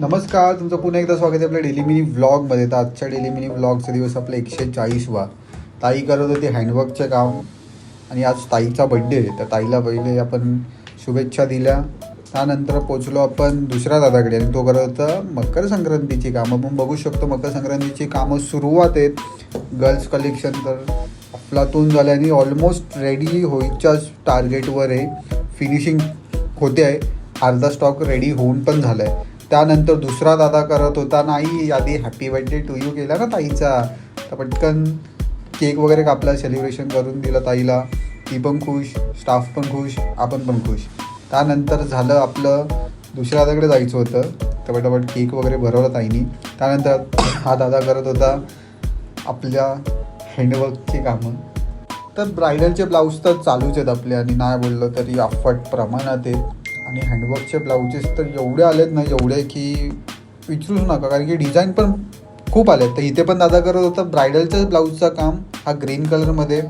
नमस्कार, तुमचं पुन्हा एकदा स्वागत आहे आपल्या डेली मिनी व्लॉगमध्ये. तर आजच्या डेली मिनी व्लॉगचा दिवस आपला 140वा. ताई करत होती हँडवर्कचं काम आणि आज ताईचा बड्डे आहे. तर ताईला पहिले आपण शुभेच्छा दिल्या. त्यानंतर पोचलो आपण दुसऱ्या दादाकडे आणि तो करत होता मकर संक्रांतीची कामं. आपण बघू शकतो मकर संक्रांतीची कामं सुरुवात आहेत. गर्ल्स कलेक्शन तर अफलातून झालं आणि ऑलमोस्ट रेडी होईच्याच टार्गेटवर आहे. फिनिशिंग होते आहे, अर्धा स्टॉक रेडी होऊन पण झाला आहे. त्यानंतर दुसरा दादा करत होता, नाही आधी हॅपी बर्थडे टू यू केला ना ताईचा, तर पटकन केक वगैरे कापला, सेलिब्रेशन करून दिलं ताईला. ती पण खुश, स्टाफ पण खुश, आपण पण खुश. त्यानंतर झालं आपलं दुसऱ्या दादाकडे जायचं होतं, तर पटापट केक वगैरे भरवला ताईनी. त्यानंतर हा दादा करत होता आपल्या हँडवर्कची कामं. तर ब्रायडलचे ब्लाऊज तर चालूच आहेत आपले आणि नाही बोललं तरी अफाट प्रमाणात आहेत. आणि हँडवर्कचे ब्लाउजेस तर एवढे आलेत ना, एवढे की विचारूच नका, कारण की डिझाईन पण खूप आले आहेत. तर इथे पण दादा करत होता ब्रायडलचं ब्लाऊजचं काम. हा ग्रीन कलरमध्ये,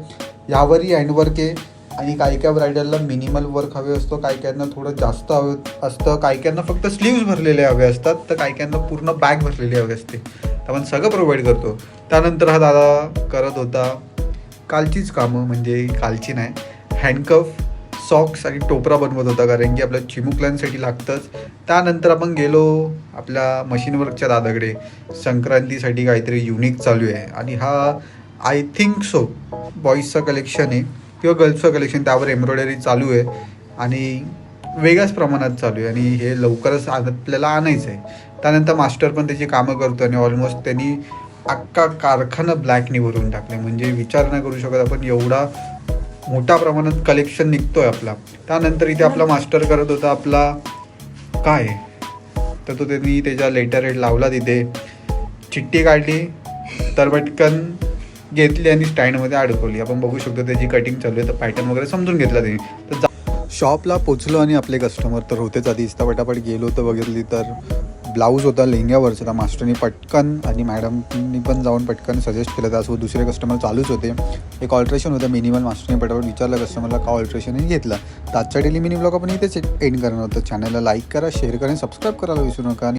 यावरही हँडवर्क आहे. आणि काही काय ब्रायडलला मिनिमल वर्क हवे असतो, काही काहींना थोडं जास्त हवं असतं, काही काहींना फक्त स्लीव्ज भरलेले हवे असतात, तर काही काहींना पूर्ण बॅग भरलेली हवी असते. तर आपण सगळं प्रोव्हाइड करतो. त्यानंतर हा दादा करत होता कालचीच कामं, म्हणजे कालची नाही, हँडकफ, सॉक्स आणि टोपरा बनवत होता, कारण की आपल्या चिमुकल्यांसाठी लागतंच. त्यानंतर आपण गेलो आपल्या मशीन वर्कच्या दादाकडे. संक्रांतीसाठी काहीतरी युनिक चालू आहे आणि हा आय थिंक सो बॉईजचं कलेक्शन आहे किंवा गर्ल्सचं कलेक्शन, त्यावर एम्ब्रॉयडरी चालू आहे आणि वेगळ्याच प्रमाणात चालू आहे आणि हे लवकरच आपल्याला आणायचं आहे. त्यानंतर मास्टर पण त्याची कामं करतो आणि ऑलमोस्ट त्यांनी अख्खा कारखाना ब्लॅकनी भरून टाकले, म्हणजे विचार नाही करू शकत आपण, एवढा मोठ्या प्रमाणात कलेक्शन निघतोय आपला. त्यानंतर इथे आपला मास्टर करत होता आपला काय, तर तो त्यांनी त्याच्या लेटर हेड लावला, तिथे चिठ्ठी काढली, तर पटकन घेतली आणि स्टँडमध्ये अडकवली. आपण बघू शकतो त्याची कटिंग चालू आहे, तर पॅटर्न वगैरे समजून घेतला त्यांनी. तर शॉपला पोचलो आणि आपले कस्टमर तर होतेच आधीच. तर पटापट गेलो तर बघितली तर ब्लाऊज होता लेंग्यावरचा. तर मास्टरनी पटकन आणि मॅडमनी पण जाऊन पटकन सजेस्ट केलं. त्यासोबत दुसरे कस्टमर चालूच होते. एक ऑल्ट्रेशन होतं मिनिमल. मास्टरनी पटापट विचारलं कस्टमरला का ऑल्ट्रेशनही घेतला. तर आजच्या डेली मिनी ब्लॉग आपण इथेच एंड करणार होतं. चॅनलला लाईक करा, शेअर करा आणि सबस्क्राईब करायला विसरू नका.